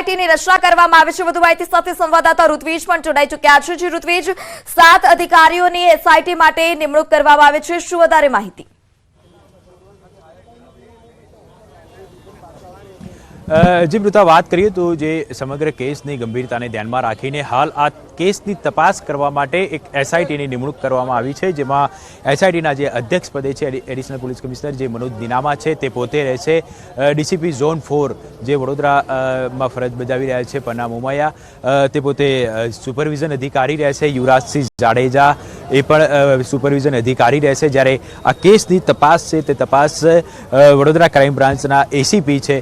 એસઆઈટીની રચના કરવામાં આવી છે। વધુ માહિતી સાથે સંવાદદાતા ઋત્વિજ પણ જોડાઈ ચૂક્યા છે। જી ઋત્વિજ, 7 અધિકારીઓની એસઆઈટી માટે નિમણૂક કરવામાં આવી છે, શું વધારે માહિતી? जी मृता, बात करिए तो જે સમગ્ર કેસની ગંભીરતાને ધ્યાનમાં રાખીને હાલ આ કેસની તપાસ કરવા માટે એક એસઆઈટીની નિમણૂક કરવામાં આવી છે, જેમાં એસઆઈટીના જે અધ્યક્ષ પદે છે એડિશનલ પોલીસ કમિશનર જે મનોજ દિનામા છે તે પોતે રહેશે। ડીસીપી ઝોન 4 જે વડોદરામાં ફરજ બજાવી રહ્યા છે પન્ના મોમૈયા, તે પોતે સુપરવિઝન અધિકારી રહેશે। યુવરાજસિંહ જાડેજા એ પણ સુપરવિઝન અધિકારી રહેશે। જ્યારે આ કેસની તપાસ છે તે તપાસ વડોદરા ક્રાઇમ બ્રાન્ચના એસીપી છે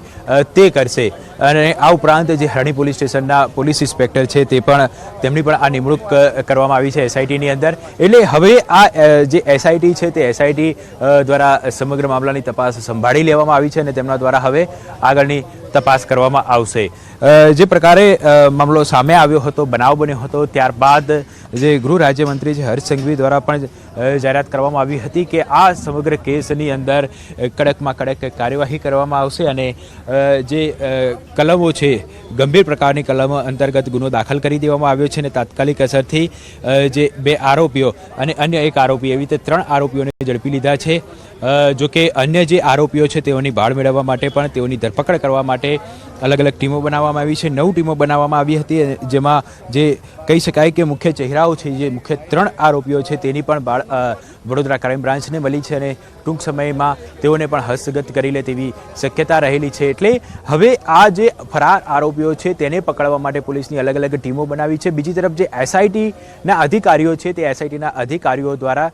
તે કરશે। અને આ ઉપરાંત જે હરણી પોલીસ સ્ટેશનના પોલીસ ઇન્સ્પેક્ટર છે તે પણ તેમની પણ આ નિમણૂક કરવામાં આવી છે એસઆઈટીની અંદર। એટલે હવે આ જે એસઆઈટી છે તે એસઆઈટી દ્વારા સમગ્ર મામલાની તપાસ સંભાળી લેવામાં આવી છે અને તેમના દ્વારા હવે આગળની તપાસ કરવામાં આવશે। જે પ્રકારે મામલો સામે આવ્યો હતો, બનાવ બન્યો હતો, ત્યારબાદ જે ગૃહ રાજ્યમંત્રી છે હર્ષ સંઘવી દ્વારા પણ જાહેરાત કરવામાં આવી હતી કે આ સમગ્ર કેસની અંદર કડકમાં કડક કાર્યવાહી કરવામાં આવશે અને જે કલમો છે, ગંભીર પ્રકારની કલમો અંતર્ગત ગુનો દાખલ કરી દેવામાં આવ્યો છે અને તાત્કાલિક અસરથી જે 2 આરોપીઓ અને અન્ય 1 આરોપી એવી રીતે 3 આરોપીઓને ઝડપી લીધા છે। જો કે અન્ય જે આરોપીઓ છે તેઓની ભાળ મેળવવા માટે પણ તેઓની ધરપકડ કરવા માટે અલગ અલગ ટીમો બનાવવામાં આવી છે। 9 ટીમો બનાવવામાં આવી હતી, જેમાં જે કહી શકાય કે મુખ્ય ચહેરાઓ છે, જે મુખ્ય 3 આરોપીઓ છે તેની પણ વડોદરા ક્રાઇમ બ્રાન્ચને મળી છે અને ટૂંક સમયમાં તેઓને પણ હસ્તગત કરી લે તેવી શક્યતા રહેલી છે। એટલે હવે આ જે ફરાર આરોપીઓ છે તેને પકડવા માટે પોલીસની અલગ અલગ ટીમો બનાવી છે। બીજી તરફ જે એસઆઈટીના અધિકારીઓ છે તે એસઆઈટીના અધિકારીઓ દ્વારા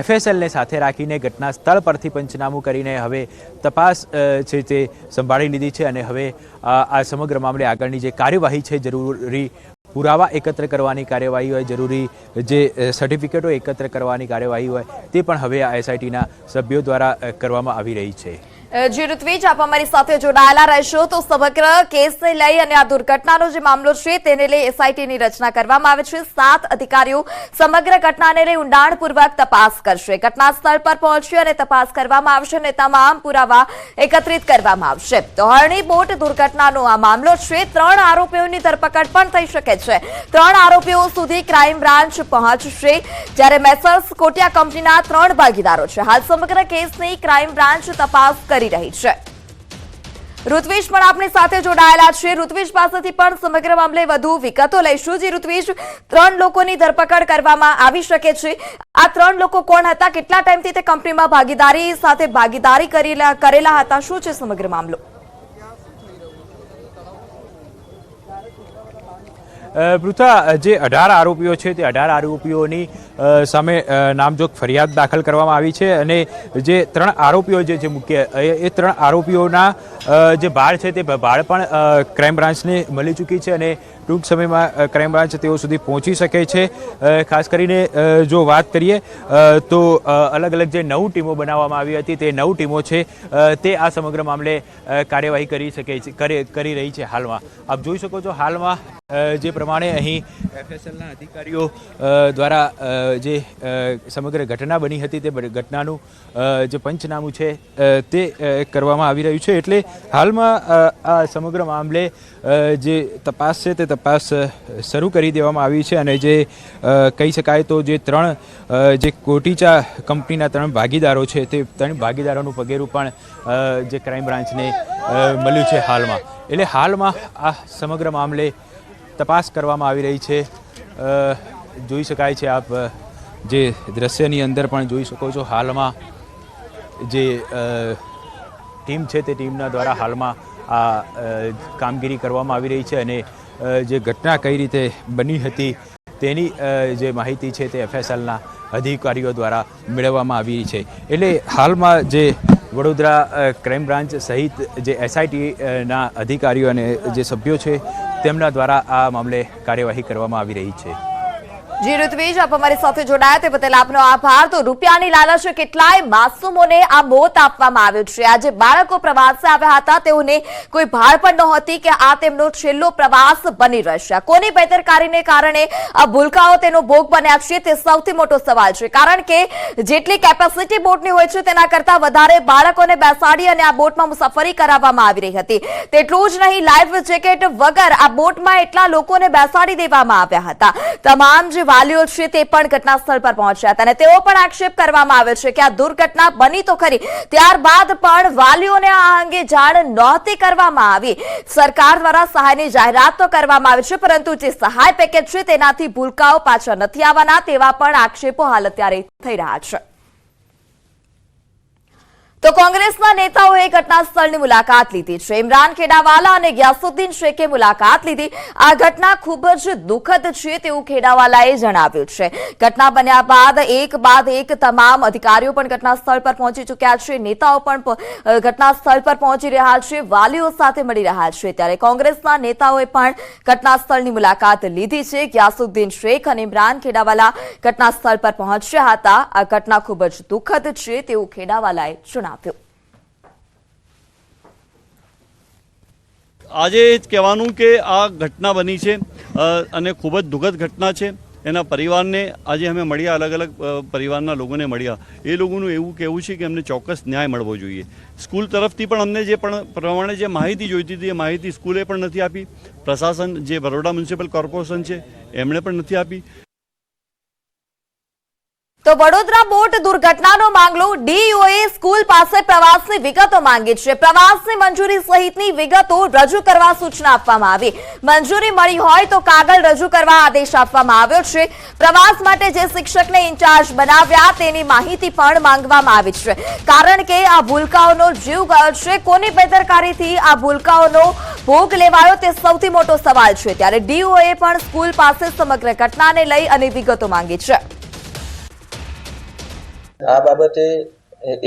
એફએસએલને સાથે રાખીને ઘટના સ્થળ પરથી પંચનામું કરીને હવે તપાસ છે તે સંભાળી લીધી છે અને હવે આ સમગ્ર મામલે આગળની જે કાર્યવાહી છે, જરૂરી પુરાવા એકત્ર કરવાની કાર્યવાહી હોય, જરૂરી જે સર્ટિફિકેટો એકત્ર કરવાની કાર્યવાહી હોય તે પણ હવે આ એસઆઈટીના સભ્યો દ્વારા કરવામાં આવી રહી છે। જી ઋત્વિજ, આપ અમારી સાથે જોડાયેલા રહેશો તો સમગ્ર કેસને લઈ અને આ દુર્ઘટનાનો જે મામલો છે તેને લઈ એસઆઈટીની રચના કરવામાં આવે છે। 7 અધિકારીઓ સમગ્ર ઘટનાને લઈ ઊંડાણપૂર્વક તપાસ કરશે, ઘટના સ્થળ પર પહોંચશે અને તપાસ કરવામાં આવશે અને તમામ પુરાવા એકત્રિત કરવામાં આવશે। તો હરણી બોટ દુર્ઘટનાનો આ મામલો છે, 3 આરોપીઓની ધરપકડ પણ થઈ શકે છે। 3 આરોપીઓ સુધી ક્રાઇમ બ્રાન્ચ પહોંચશે, જ્યારે મેસર્સ કોટિયા કંપનીના 3 ભાગીદારો છે। હાલ સમગ્ર કેસની ક્રાઇમ બ્રાન્ચ તપાસ કરી રહી છે। ઋત્વિજ પણ આપણી સાથે જોડાયેલા છે, ઋત્વિજ પાસેથી પણ સમગ્ર મામલે વધુ વિગતો લઈશું। જી ઋત્વિજ, 3 લોકોની ધરપકડ કરવામાં આવી શકે છે, આ 3 લોકો કોણ હતા, કેટલા ટાઈમથી તે કંપનીમાં ભાગીદારી કરેલા હતા, શું છે સમગ્ર મામલો? પૃથા, જે 18 આરોપીઓ છે તે 18 આરોપીઓની સામે નામજોગ ફરિયાદ દાખલ કરવામાં આવી છે અને જે 3 આરોપીઓ જે મુખ્ય એ 3 આરોપીઓના જે ભાળ છે તે ભાળ પણ ક્રાઇમ બ્રાન્ચને મળી ચૂકી છે અને ટૂંક સમયમાં ક્રાઇમ બ્રાન્ચ તેઓ સુધી પહોંચી શકે છે। ખાસ કરીને જો વાત કરીએ તો અલગ અલગ જે 9 ટીમો બનાવવામાં આવી હતી તે 9 ટીમો છે તે આ સમગ્ર મામલે કાર્યવાહી કરી રહી છે। હાલમાં આપ જોઈ શકો છો, હાલમાં જે પ્રમાણે અહીં એફએસએલના અધિકારીઓ દ્વારા જે સમગ્ર ઘટના બની હતી તે ઘટનાનું જે પંચનામું છે તે કરવામાં આવી રહ્યું છે। એટલે હાલમાં આ સમગ્ર મામલે જે તપાસ છે તે તપાસ શરૂ કરી દેવામાં આવી છે અને જે કહી શકાય તો જે 3 જે કોટીચા કંપનીના 3 ભાગીદારો છે તે 3 ભાગીદારોનું પગેરું પણ જે ક્રાઇમ બ્રાન્ચને મળ્યું છે હાલમાં। એટલે હાલમાં આ સમગ્ર મામલે તપાસ કરવામાં આવી રહી છે। જોઈ શકાય છે, આપ જે દ્રશ્યની અંદર પણ જોઈ શકો છો, હાલમાં જે ટીમ છે તે ટીમના દ્વારા હાલમાં આ કામગીરી કરવામાં આવી રહી છે અને જે ઘટના કઈ રીતે બની હતી તેની જે માહિતી છે તે એફએસએલના અધિકારીઓ દ્વારા મેળવવામાં આવી છે। એટલે હાલમાં જે વડોદરા ક્રાઇમ બ્રાન્ચ સહિત જે એસઆઈટીના અધિકારીઓ અને જે સભ્યો છે તેમના દ્વારા આ મામલે કાર્યવાહી કરવામાં આવી રહી છે। જી ઋત્વિજ, આપ અમારી સાથે જોડાયા તે બદલ આપનો આભાર। તો રૂપિયાની લાલચે કેટલાય માસૂમોને આ મોત આપવામાં આવ્યું છે। આજે બાળકો પ્રવાસે આવ્યા હતા, તેઓને કોઈ ભાળ પણ નહોતી કે આ તેમનો છેલ્લો પ્રવાસ બની રહેશે। કોની બેદરકારીને કારણે આ ભૂલકાઓ તેનો ભોગ બન્યા છે તે સૌથી મોટો સવાલ છે, કારણ કે જેટલી કેપેસિટી બોટની હોય છે તેના કરતા વધારે બાળકોને બેસાડી અને આ બોટમાં મુસાફરી કરાવવામાં આવી રહી હતી। તેટલું જ નહીં, લાઈફ જેકેટ વગર આ બોટમાં એટલા લોકોને બેસાડી દેવામાં આવ્યા હતા। તમામ જે વાલીઓ છે તે પણ ઘટના સ્થળ પર પહોંચ્યા હતા અને તેઓ પણ આક્ષેપ કરવામાં આવે છે કે આ દુર્ઘટના બની તો ખરી, ત્યારબાદ પણ વાલીઓને આ અંગે જાણ નહોતી કરવામાં આવી। સરકાર દ્વારા સહાયની જાહેરાત તો કરવામાં આવી છે, પરંતુ જે સહાય પેકેજ છે તેનાથી ભૂલકાઓ પાછા નથી આવવાના તેવા પણ આક્ષેપો હાલ અત્યારે થઈ રહ્યા છે। તો કોંગ્રેસના નેતાઓએ ઘટના સ્થળની મુલાકાત લીધી છે। ઇમરાન ખેડાવાલા અને ગ્યાસુદ્દીન શેખે મુલાકાત લીધી। આ ઘટના ખૂબ જ દુઃખદ છે તેવું ખેડાવાલાએ જણાવ્યું છે। ઘટના બન્યા બાદ એક તમામ અધિકારીઓ પણ ઘટના સ્થળ પર પહોંચી ચૂક્યા છે, નેતાઓ પણ ઘટના સ્થળ પર પહોંચી રહ્યા છે, વાલીઓ સાથે મળી રહ્યા છે। ત્યારે કોંગ્રેસના નેતાઓએ પણ ઘટના સ્થળની મુલાકાત લીધી છે। ગ્યાસુદ્દીન શેખ અને ઇમરાન ખેડાવાલા ઘટના સ્થળ પર પહોંચ્યા હતા। આ ઘટના ખૂબ જ દુઃખદ છે તેવું ખેડાવાલાએ જણાવ્યું। આજે એ જ કહેવાનું કે આ ઘટના બની છે અને ખૂબ જ દુઃખદ ઘટના છે। એના પરિવારને આજે અમે મળ્યા, અલગ અલગ પરિવારના લોકોને મળ્યા। એ લોકોનું એવું કહેવું છે કે અમને ચોક્કસ ન્યાય મળવો જોઈએ। સ્કૂલ તરફથી પણ અમને જે પ્રમાણે જે માહિતી જોઈતી હતી એ માહિતી સ્કૂલે પણ નથી આપી, પ્રશાસન જે બરોડા મ્યુનિસિપલ કોર્પોરેશન છે એમણે પણ નથી આપી। તો વડોદરા બોટ દુર્ઘટનાનો મામલો ડીઈઓએ સ્કૂલ પાસે પ્રવાસની વિગતો માંગી છે। પ્રવાસની મંજૂરી સહિતની વિગતો રજૂ કરવા સૂચના આપવામાં આવી। મંજૂરી મળી હોય તો કાગળ રજૂ કરવા આદેશ આપવામાં આવ્યો છે। પ્રવાસ માટે જે શિક્ષકને ઇન્ચાર્જ બનાવ્યા તેની માહિતી પણ માંગવામાં આવી છે, કારણ કે આ ભૂલકાઓનો જીવ ગયો છે। કોની બેદરકારીથી આ ભૂલકાઓનો ભોગ લેવાયો તે સૌથી મોટો સવાલ છે। ત્યારે ડીઈઓએ પણ સ્કૂલ પાસે સમગ્ર ઘટનાને લઈ અને વિગતો માંગી છે। આ બાબતે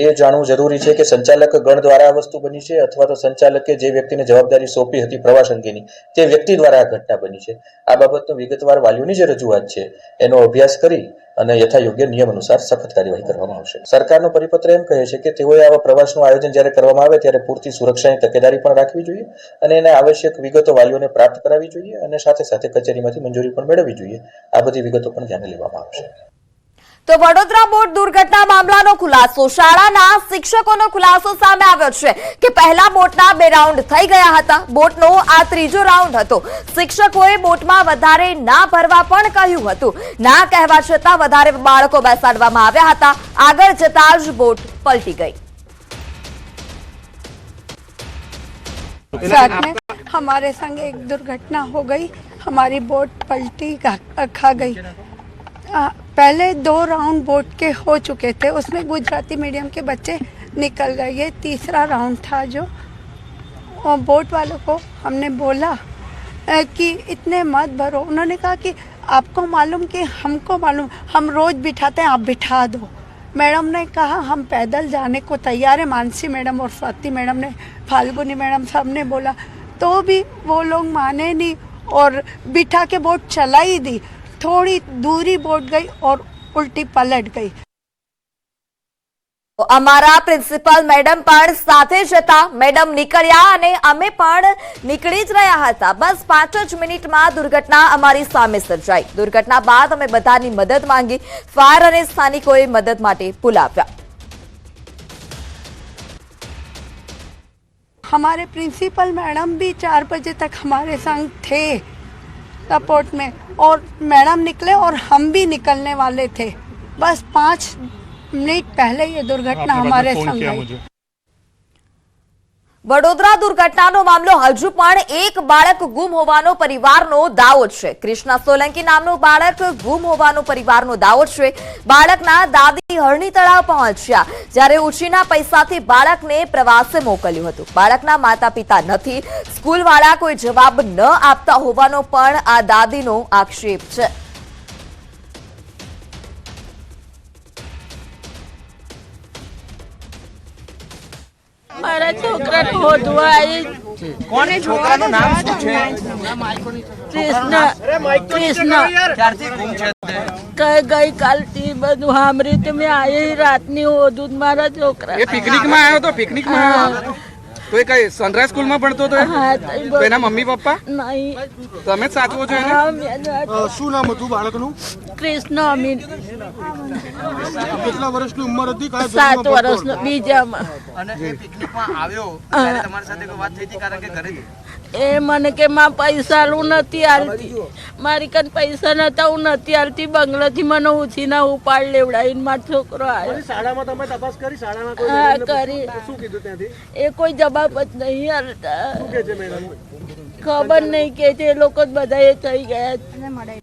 એ જાણવું જરૂરી છે કે સંચાલક ગણ દ્વારા આ વસ્તુ બની છે અથવા તો સંચાલકે જે વ્યક્તિને જવાબદારી સોંપી હતી પ્રવાસ અંગેની તે વ્યક્તિ દ્વારા આ ઘટના બની છે। આ બાબતનો વિગતવાર વાલીઓની જે રજૂઆત છે એનો અભ્યાસ કરી અને યથાયોગ્ય નિયમ અનુસાર સખત કાર્યવાહી કરવામાં આવશે। સરકારનો પરિપત્ર એમ કહે છે કે તેઓએ આવા પ્રવાસનું આયોજન જ્યારે કરવામાં આવે ત્યારે પૂરતી સુરક્ષાની તકેદારી પણ રાખવી જોઈએ અને એને આવશ્યક વિગતો વાલીઓને પ્રાપ્ત કરાવવી જોઈએ અને સાથે સાથે કચેરીમાંથી મંજૂરી પણ મેળવવી જોઈએ। આ બધી વિગતો પણ ધ્યાને લેવામાં આવશે। તો વડોદરા બોટ દુર્ઘટના મામલાનો ખુલાસો, શાળાના શિક્ષકોનો ખુલાસો સામે આવ્યો છે કે પહેલા બોટના 2 રાઉન્ડ થઈ ગયા હતા, બોટનો આ ત્રીજો રાઉન્ડ હતો। શિક્ષકોએ બોટમાં વધારે ના ભરવા પણ કહ્યું હતું, ના કહેવા છતાં વધારે બાળકો બેસાડવામાં આવ્યા હતા। આગળ જતા જ બોટ પલટી ગઈ। साथ में हमारे संग एक दुर्घटना हो गई, हमारी बोट पलटी खा गई। पहले 2 राउंड बोट के हो चुके थे, उसमें गुजराती मीडियम के बच्चे निकल गए। ये तीसरा राउंड था जो बोट वालों को हमने बोला कि इतने मत भरो। उन्होंने कहा कि आपको मालूम कि हमको मालूम, हम रोज़ बिठाते हैं, आप बिठा दो। मैडम ने कहा हम पैदल जाने को तैयार है। मानसी मैडम और स्वाति मैडम ने, फाल्गुनी मैडम सब ने बोला, तो भी वो लोग माने नहीं और बिठा के बोट चला ही दी। थोड़ी दूरी बोट गई और उल्टी पलट गई। અમારા પ્રિન્સિપલ મેડમ પણ સાથે જ હતા। મેડમ નીકળ્યા અને અમે પણ નીકળી જ રહ્યા હતા। બસ 5 જ મિનિટમાં દુર્ઘટના અમારી સામે સર્જાઈ। દુર્ઘટના બાદ અમે બધાની મદદ માંગી। ફાયર અને સ્થાનિકોએ મદદ માટે બોલાવ્યા। हमारे प्रिंसिपल मैडम भी 4 बजे तक हमारे संग थे सपोर्ट में, और मैडम निकले और हम भी निकलने वाले थे। बस 5 मिनट पहले ये दुर्घटना हमारे संग आई। વડોદરા દુર્ઘટનાનો મામલો હજુ પણ એક બાળક ગુમ હોવાનો પરિવારનો દાવો છે। કૃષ્ણા સોલંકી નામનું બાળક ગુમ હોવાનો પરિવારનો દાવો છે। બાળકના દાદી હરણી તળાવ પહોંચ્યા જ્યારે ઉછીના પૈસાથી બાળકને પ્રવાસે મોકલ્યું હતું। બાળકના માતા પિતા નથી, સ્કૂલવાળા કોઈ જવાબ ન આપતા હોવાનો પણ આ દાદીનો આક્ષેપ છે। મારા છોકરાને હોદવા આવી કોને છોકરાનું નામ શું છે? કૃષ્ણ ક્યારથી ગુમ છે તે? ગઈકાલથી બધું સાંભળ્યું તે મેં આવી રાતની હોદું જ મારા છોકરા. એ પિકનિકમાં આવ્યો તો પિકનિકમાં આવ્યો તો એ કઈ સનરાઈઝ સ્કૂલમાં ભણતો હતો? હા, તો એના મમ્મી પપ્પા નહીં. તમે જ સાચવો છો એને? હા, મેં શું નામ હતું બાળકનું? કૃષ્ણ અમીન કેટલા વર્ષની ઉંમર હતી? કયા 7 વર્ષનો બીજામાં. અને એ પિકનિકમાં આવ્યો ત્યારે તમારી સાથે કોઈ વાત થઈ હતી? કારણ કે ઘરે એ મને કે માં પૈસા હું નથી આલતી, મારી કાન પૈસા નતા, હું નથી આલતી. બંગલાથી મને ઉછીના ઉપાડ લેવડાવીને મારો છોકરો આવ્યો. શાળામાં તમે તપાસ કરી? શાળામાં હા, કરી. શું કીધું ત્યાંથી? એ કોઈ જવાબ જ નહીં આલતા. શું કે છે મેડમ? ખબર નહીં કે છે, એ લોકો જ બધા એ થઈ ગયા.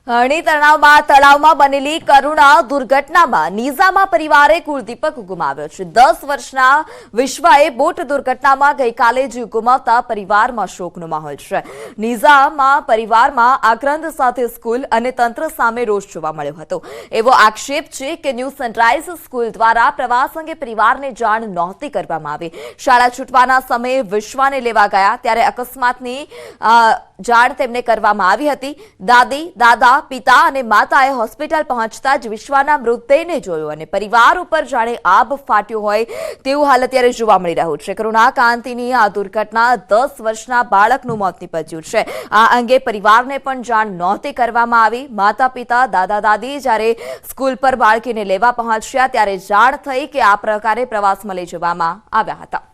હરણી તળાવમાં બનેલી કરુણા દુર્ઘટનામાં નીઝામા પરિવારે કુળદીપક ગુમાવ્યો છે. 10 વર્ષના વિશ્વાએ બોટ દુર્ઘટનામાં ગઈકાલે જીવ ગુમાવતા પરિવારમાં શોકનો માહોલ છે. નીઝામા પરિવારમાં આક્રંદ સાથે સ્કૂલ અને તંત્ર સામે રોષ જોવા મળ્યો હતો. એવો આક્ષેપ છે કે ન્યૂ સનરાઈઝ સ્કૂલ દ્વારા પ્રવાસ અંગે પરિવારને જાણ નહોતી કરવામાં આવી. શાળા છૂટવાના સમયે વિશ્વાને લેવા ગયા ત્યારે અકસ્માતની જાણ તેમને કરવામાં આવી હતી. દાદી, દાદા, પિતા અને માતાએ હોસ્પિટલ પહોંચતા જ વિશ્વાના મૃતદેહને જોયો અને પરિવાર ઉપર જાણે આબ ફાટ્યો હોય તેવું હાલ અત્યારે જોવા મળી રહ્યું છે. કરુણા કાંતિની આ દુર્ઘટના 10 વર્ષના બાળકનું મોત નીપજ્યું છે. આ અંગે પરિવારને પણ જાણ નહોતી કરવામાં આવી. માતા પિતા, દાદા દાદી જ્યારે સ્કૂલ પર બાળકીને લેવા પહોંચ્યા ત્યારે જાણ થઈ કે આ પ્રકારે પ્રવાસમાં લઈ જવામાં આવ્યા હતા.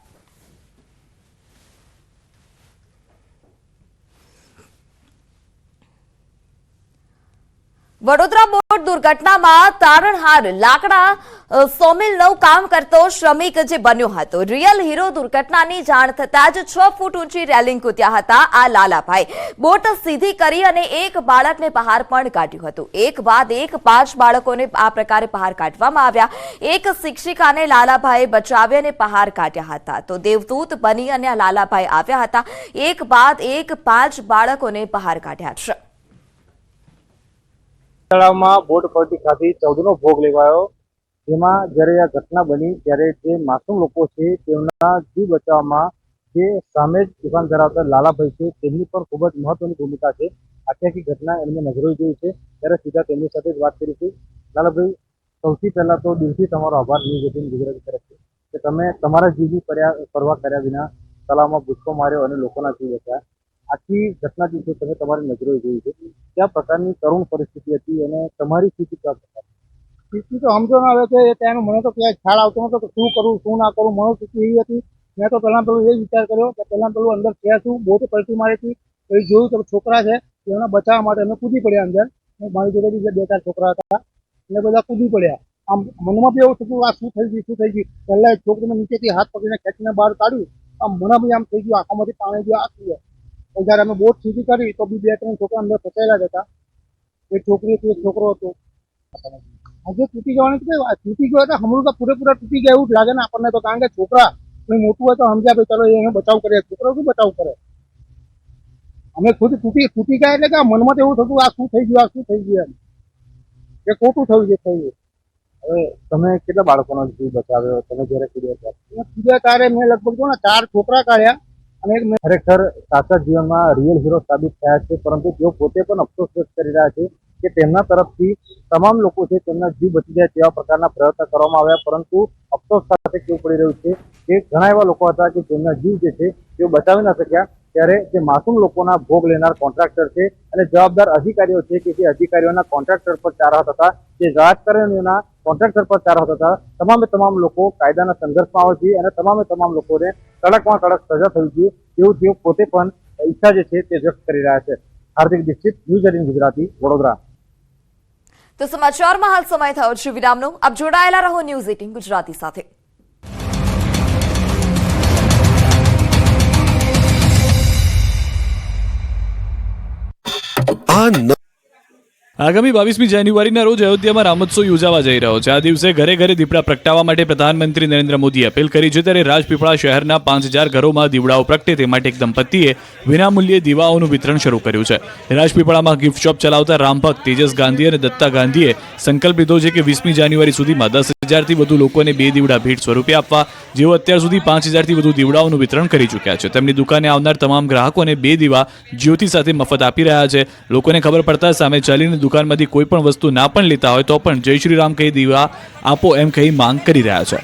વડોદરા બોટ દુર્ઘટનામાં તારણહાર લાકડા સોમિલનું કામ કરતો શ્રમિક જે બન્યો હતો. રિયલ હીરો દુર્ઘટનાની જાણ થતાં જ 6 ફૂટ ઊંચી રેલિંગ કૂદ્યા હતા આ લાલાભાઈ. બોટ સીધી કરી અને એક બાળકને બહાર પણ કાઢ્યું હતું. એક બાદ એક 5 બાળકોને આ પ્રકારે બહાર કાઢવામાં આવ્યા. એક શિક્ષિકાને લાલાભાઈએ બચાવી અને બહાર કાઢ્યા હતા. તો દેવદૂત બની અને લાલાભાઈ આવ્યા હતા. એક બાદ એક 5 બાળકોને બહાર કાઢ્યા છે. તળાવમાં બોટ પલટી ખાધી 14નો ભોગ લેવાયો, જેમાં જ્યારે આ ઘટના બની ત્યારે જે માસૂમ લોકો છે તેમના જીવ બચાવવામાં જે સામે જ દુકાન ધરાવતા લાલાભાઈ છે તેમની પણ ખૂબ જ મહત્વની ભૂમિકા છે. આખી ઘટના એમને નજરે જોઈ છે ત્યારે સીધા તેમની સાથે જ વાત કરી હતી. લાલાભાઈ, સૌથી પહેલા તો દિલથી તમારો આભાર ન્યૂઝ 18 ગુજરાતી તરફથી કે તમે તમારા જીવની પરવા કર્યા વિના તળાવમાં ભૂસકો માર્યો અને લોકોના જીવ બચાવ્યા. આખી ઘટના જે છે તમે તમારી નજરે જોઈ છે, કયા પ્રકારની કરુણ પરિસ્થિતિ હતી અને તમારી સ્થિતિ કયા પ્રકારની? સ્થિતિ તો સમજો ના આવે કે એ ટાઈમે મને તો ક્યાંય ખ્યાલ આવતો નતો કે શું કરું શું ના કરું. મને સ્થિતિ એવી હતી, મેં તો પહેલાં એ વિચાર કર્યો કે પહેલાં અંદર ક્યાં છું, બોટ પલટી મારી હતી. પછી જોયું તો છોકરા છે એમને બચાવવા માટે અમે કૂદી પડ્યા અંદર. મારી જોડે બીજા 2-4 છોકરા હતા એટલે બધા કૂદી પડ્યા. આમ મનમાં બી એવું થયું આ શું થઈ ગયું. પહેલાં એક છોકરીને નીચેથી હાથ પકડીને ખેંચીને બહાર કાઢ્યું. આમ મને બી આમ થઈ ગયું, આંખોમાંથી પાણી ગયું આખી જાય. જયારે અમે બોટ સીધી કરી તો બી 2-3 છોકરા અંદર ફસાયેલા જ હતા. એક છોકરી હતી, એક છોકરો હતો. આજે તૂટી જવાની તૂટી ગયો એટલે હમણાં તો પૂરેપૂરા તૂટી ગયા એવું જ લાગે ને આપણને તો. કારણ કે છોકરા કોઈ મોટું હોય તો સમજ્યા ભાઈ ચલો એને બચાવ કરીએ, છોકરો શું બચાવ કરે. અમે ખુદ તૂટી ગયા એટલે કે મનમાં તો એવું થતું આ શું થઈ ગયું એ ખોટું થયું છે થઈ ગયું. હવે તમે કેટલા બાળકોનો જીવ બચાવ્યો તમે જ્યારે કૂદ્યા ત્યારે મેં લગભગ 4 છોકરા કાઢ્યા અને ખરેખર સાચા જીવનમાં રિયલ હીરો સાબિત થયા છે, પરંતુ તેઓ પોતે પણ અફસોસ વ્યક્ત કરી રહ્યા છે કે તેમના તરફથી તમામ લોકો છે તેમના જીવ બચી જાય તેવા પ્રકારના પ્રયત્ન કરવામાં આવ્યા, પરંતુ અફસોસ સાથે કેવું પડી રહ્યું છે કે ઘણા એવા લોકો હતા કે તેમના જીવ જે છે તેઓ બચાવી ન શક્યા. ત્યારે જે માસૂમ લોકોના ભોગ લેનાર કોન્ટ્રાક્ટર છે અને જવાબદાર અધિકારીઓ છે કે જે અધિકારીઓના કોન્ટ્રાક્ટર પર 4 હાથ હતા, જે રાજકારણીઓના કોન્ટ્રાક્ટર પર 4 હાથ હતા, તમામ લોકો કાયદાના સંઘર્ષમાં આવે છે અને તમામ લોકોને કડકમાં કડક સજા થવી જોઈએ તેવું તેઓ પોતે પણ ઈચ્છા જે છે તે વ્યક્ત કરી રહ્યા છે. હાર્દિક દીક્ષિત, ન્યૂઝ 18 ગુજરાતી, વડોદરા. તો સમાચારમાં હાલ સમય થયો છે વિરામનો. આપ જોડાયેલા રહો ન્યૂઝ 18 ગુજરાતી સાથે. આગામી 22મી જાન્યુઆરીના રોજ અયોધ્યામાં રામોત્સવ યોજાવા જઈ રહ્યો છે. આ દિવસે ઘરે ઘરે દીપડા પ્રગટાવવા માટે પ્રધાનમંત્રી નરેન્દ્ર મોદીએ અપીલ કરી છે. ત્યારે રાજપીપળા શહેરના 5000 ઘરોમાં દીવડાઓ પ્રગટે તે માટે એક દંપતીએ વિનામૂલ્યે દીવાઓનું વિતરણ શરૂ કર્યું છે. રાજપીપળામાં ગિફ્ટ શોપ ચલાવતા રામભક્ત તેજસ ગાંધી અને દત્તા ગાંધીએ સંકલ્પ લીધો છે કે 20મી જાન્યુઆરી સુધીમાં 10,000 1000થી વધુ લોકોને 2 દીવડા ભેટ સ્વરૂપે આપવા, જેઓ અત્યાર સુધી 5000થી વધુ દીવડાઓનું વિતરણ કરી ચૂક્યા છે. તેમની દુકાને આવનાર તમામ ગ્રાહકોને 2 દીવા જ્યોતિ સાથે મફત આપી રહ્યા છે. લોકોને ખબર પડતા સામે ચાલીને દુકાનમાંથી કોઈ પણ વસ્તુ ના પણ લેતા હોય તો પણ જય શ્રી રામ કહી દીવા આપો એમ કહી માંગ કરી રહ્યા છે.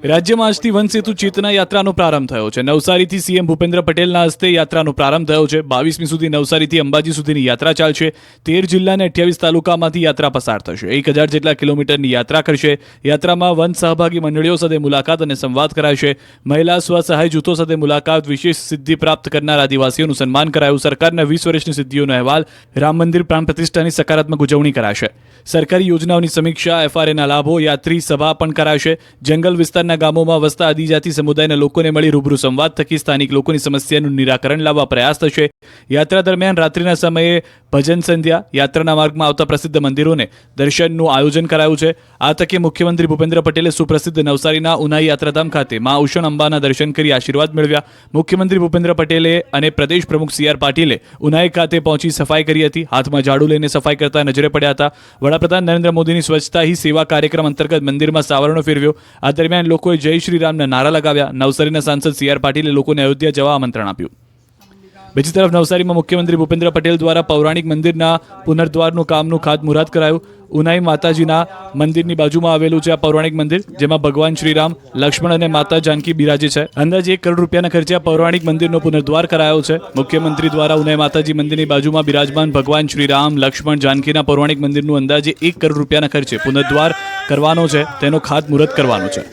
રાજ્યમાં આજથી વન સેતુ ચેતના યાત્રાનો પ્રારંભ થયો છે. નવસારીથી સીએમ ભૂપેન્દ્ર પટેલના હસ્તે યાત્રાનો પ્રારંભ થયો છે. 22મી સુધી નવસારીથી અંબાજી સુધીની યાત્રા ચાલશે. 13 જિલ્લા અને 28 તાલુકામાંથી યાત્રા પસાર થશે. 1000 જેટલા કિલોમીટરની યાત્રા કરશે. યાત્રામાં વન સહભાગી મંડળીઓ સાથે મુલાકાત અને સંવાદ કરાશે. મહિલા સ્વસહાય જૂથો સાથે મુલાકાત, વિશેષ સિદ્ધિ પ્રાપ્ત કરનાર આદિવાસીઓનું સન્માન કરાયું. સરકારના 20 વર્ષની સિદ્ધિઓનો અહેવાલ, રામ મંદિર પ્રાણ પ્રતિષ્ઠાની સકારાત્મક ઉજવણી કરાશે. સરકારી યોજનાઓની સમીક્ષા, એફઆરએના લાભો, યાત્રી સભા પણ કરાશે. જંગલ વિસ્તારના ગામોમાં વસતા આદિજાતિ સમુદાયના લોકોને મળી રૂબરૂ સંવાદ થકી સ્થાનિક લોકોની સમસ્યાનું નિરાકરણ લાવવા પ્રયાસ થશે. યાત્રા દરમિયાન રાત્રિના સમયે ભજન સંધ્યા, યાત્રાના માર્ગમાં આવતા પ્રસિદ્ધ મંદિરોને દર્શનનું આયોજન કરાયું છે. આ તકે મુખ્યમંત્રી ભૂપેન્દ્ર પટેલે સુપ્રસિદ્ધ નવસારીના ઉનાઈ યાત્રાધામ ખાતે મા ઉષણ અંબાના દર્શન કરી આશીર્વાદ મેળવ્યા. મુખ્યમંત્રી ભૂપેન્દ્ર પટેલે અને પ્રદેશ પ્રમુખ CR પાટીલે ઉનાઈ ખાતે પહોંચી સફાઈ કરી હતી. હાથમાં ઝાડુ લઈને સફાઈ કરતા નજરે પડ્યા હતા. વડાપ્રધાન નરેન્દ્ર મોદીની સ્વચ્છતા હી સેવા કાર્યક્રમ અંતર્ગત મંદિરમાં સાવરણો ફેરવ્યો. આ દરમિયાન લોકોએ જય શ્રી રામના નારા લગાવ્યા. નવસારીના સાંસદ CR પાટીલે લોકોને અયોધ્યા જવા આમંત્રણ આપ્યું. બીજી તરફ નવસારીમાં મુખ્યમંત્રી ભૂપેન્દ્ર પટેલ દ્વારા પૌરાણિક મંદિરના પુનર્દ્વારનું કામનું ખાતમુહૂર્ત કરાયું. ઉનાઈ માતાજીના મંદિરની બાજુમાં આવેલું છે આ પૌરાણિક મંદિર, જેમાં ભગવાન શ્રીરામ, લક્ષ્મણ અને માતા જાનકી બિરાજે છે. અંદાજે 1 કરોડ રૂપિયાના ખર્ચે આ પૌરાણિક મંદિરનો પુનર્દ્વાર કરાયો છે. મુખ્યમંત્રી દ્વારા ઉનાઈ માતાજી મંદિરની બાજુમાં બિરાજમાન ભગવાન શ્રીરામ, લક્ષ્મણ, જાનકીના પૌરાણિક મંદિરનું અંદાજે 1 કરોડ રૂપિયાના ખર્ચે પુનર્દ્વાર કરવાનો છે. તેનો ખાતમુહૂર્ત કરવાનો છે.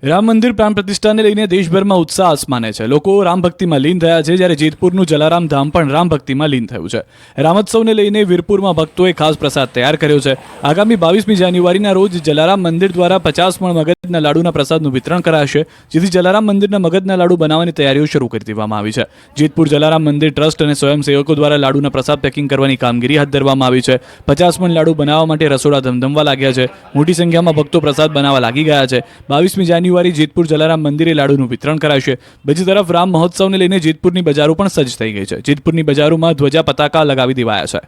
રામ મંદિર પ્રાણ પ્રતિષ્ઠાને લઈને દેશભરમાં ઉત્સાહ આસમાને છે. લોકો રામ ભક્તિમાં લીન થયા છે, જ્યારે જેતપુરનું જલારામ ધામ પણ રામ ભક્તિમાં લીન થયું છે. રામોત્સવને લઈને વીરપુરમાં ભક્તોએ ખાસ પ્રસાદ તૈયાર કર્યો છે. આગામી 22મી જાન્યુઆરીના રોજ જલારામ મંદિર દ્વારા 50 મણ મગજના લાડુના પ્રસાદનું વિતરણ કરાશે, જેથી જલારામ મંદિરના મગજના લાડુ બનાવવાની તૈયારીઓ શરૂ કરી દેવામાં આવી છે. જેતપુર જલારામ મંદિર ટ્રસ્ટ અને સ્વયંસેવકો દ્વારા લાડુના પ્રસાદ પેકિંગ કરવાની કામગીરી હાથ ધરવામાં આવી છે. 50 મણ લાડુ બનાવવા માટે રસોડા ધમધમવા લાગ્યા છે. મોટી સંખ્યામાં ભક્તો પ્રસાદ બનાવવા લાગી ગયા છે. 22મી જાન્યુઆરી જેતપુર જલારામ મંદિરે લાડુનું વિતરણ કરાશે. બીજી તરફ રામ મહોત્સવને લઈને જેતપુરની બજારો પણ સજ્જ થઈ ગઈ છે. જેતપુરની બજારોમાં ધ્વજા પતાકા લગાવી દેવાયા છે.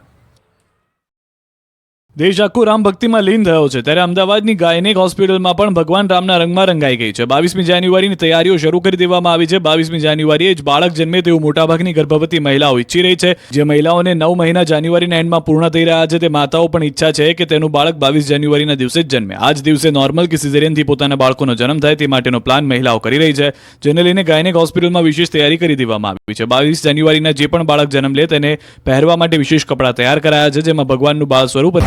દેશ આખો રામ ભક્તિમાં લીન થયો છે, ત્યારે અમદાવાદની ગાયનેક હોસ્પિટલમાં પણ ભગવાન રામના રંગમાં રંગાઈ ગઈ છે. 22મી જાન્યુઆરીની તૈયારીઓ શરૂ કરી દેવામાં આવી છે. 22મી જાન્યુઆરીએ જ બાળક જન્મે તેવું મોટાભાગની ગર્ભવતી મહિલાઓ ઈચ્છી રહી છે. જે મહિલાઓને 9 મહિના જાન્યુઆરીના એન્ડમાં પૂર્ણ થઈ રહ્યા છે, તે માતાઓ પણ ઈચ્છા છે કે તેનું બાળક 22 જાન્યુઆરીના દિવસે જ જન્મે. આ જ દિવસે નોર્મલ કે સિઝેરિયનથી પોતાના બાળકોનો જન્મ થાય તે માટેનો પ્લાન મહિલાઓ કરી રહી છે, જેને લઈને ગાયનેક હોસ્પિટલમાં વિશેષ તૈયારી કરી દેવામાં આવી છે. 22 જાન્યુઆરીના જે પણ બાળક જન્મ લે તેને પહેરવા માટે વિશેષ કપડાં તૈયાર કરાયા છે, જેમાં ભગવાનનું બાળ સ્વરૂપ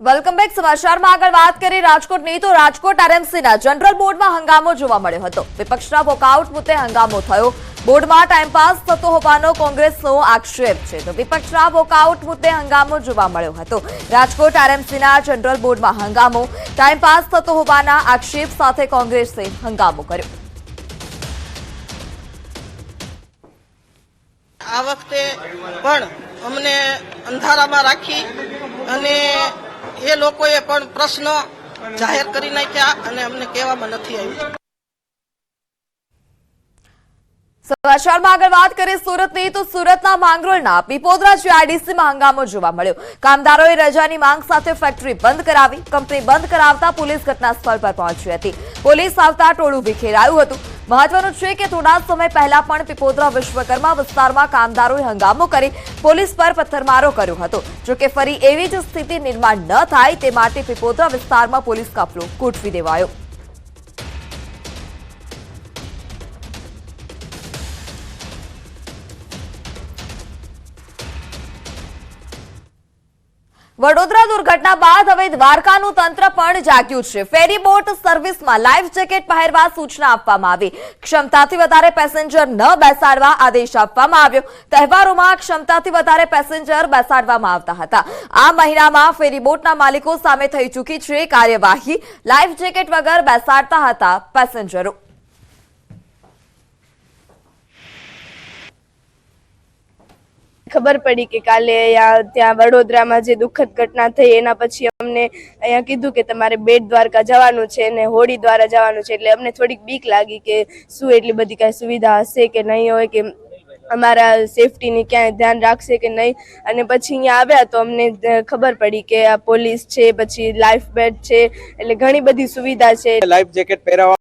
વેલકમ બેક. સમાચારમાં આગળ વાત કરીએ રાજકોટની, તો રાજકોટ RMCના જનરલ બોર્ડમાં હંગામો જોવા મળ્યો હતો. વિપક્ષના વોકઆઉટ મુદ્દે હંગામો થયો. બોર્ડમાં ટાઈમપાસ થતો હોવાનો કોંગ્રેસનો આક્ષેપ છે, તો વિપક્ષના વોકઆઉટ મુદ્દે હંગામો જોવા મળ્યો હતો. રાજકોટ RMCના જનરલ બોર્ડમાં હંગામો, ટાઈમપાસ થતો હોવાના આક્ષેપ સાથે કોંગ્રેસે હંગામો કર્યો. આ વખતે પણ અમને અંધારામાં રાખી અને એ લોકોએ પણ પ્રશ્નો જાહેર કરી નાખ્યા અને અમને કહેવામાં નથી આવ્યું. સમાચારમાં આગળ વાત કરીએ સુરતની, તો સુરતના માંગરોળના પીપોદરા GIDCમાં હંગામો જોવા મળ્યો. કામદારોએ રજાની માંગ સાથે ફેક્ટરી બંધ કરાવી. કંપની બંધ કરાવતા પોલીસ ઘટના સ્થળ પર પહોંચી હતી. પોલીસ આવતા ટોળું વિખેરાયું હતું. મહત્વનું છે કે થોડા સમય પહેલા પણ પીપોદરા વિશ્વકર્મા વિસ્તારમાં કામદારોએ હંગામો કરી પોલીસ પર પથ્થરમારો કર્યો હતો. જોકે ફરી એવી જ સ્થિતિ નિર્માણ ન થાય તે માટે પીપોદરા વિસ્તારમાં પોલીસ કાફલો ગોઠવી દેવાયો. વડોદરા દુર્ઘટના બાદ હવે દ્વારકાનું તંત્ર પણ જાગ્યું છે. ફેરી બોટ સર્વિસમાં લાઈફ જેકેટ પહેરવા સૂચના આપવામાં આવી. ક્ષમતાથી વધારે પેસેન્જર ન બેસાડવા આદેશ આપવામાં આવ્યો. તહેવારોમાં ક્ષમતાથી વધારે પેસેન્જર બેસાડવામાં આવતા હતા. આ મહિનામાં ફેરી બોટના માલિકો સામે થઈ ચૂકી છે કાર્યવાહી. લાઈફ જેકેટ વગર બેસાડતા હતા પેસેન્જરો. ખબર પડી કે કાલે ત્યાં વડોદરામાં જે દુઃખદ ઘટના થઈ એના પછી અમને અહીંયા કીધું કે તમારે બેટ દ્વારકા જવાનું છે અને હોડી દ્વારા જવાનું છે, એટલે અમને થોડીક બીક લાગી કે શું એટલી બધી કાંઈ સુવિધા હશે કે નહીં હોય, કે અમારા સેફટીની ક્યાંય ધ્યાન રાખશે કે નહીં. અને પછી અહીંયા આવ્યા તો અમને ખબર પડી કે આ પોલીસ છે, પછી લાઈફ બેટ છે, એટલે ઘણી બધી સુવિધા છે. Life jacket પહેરાવવા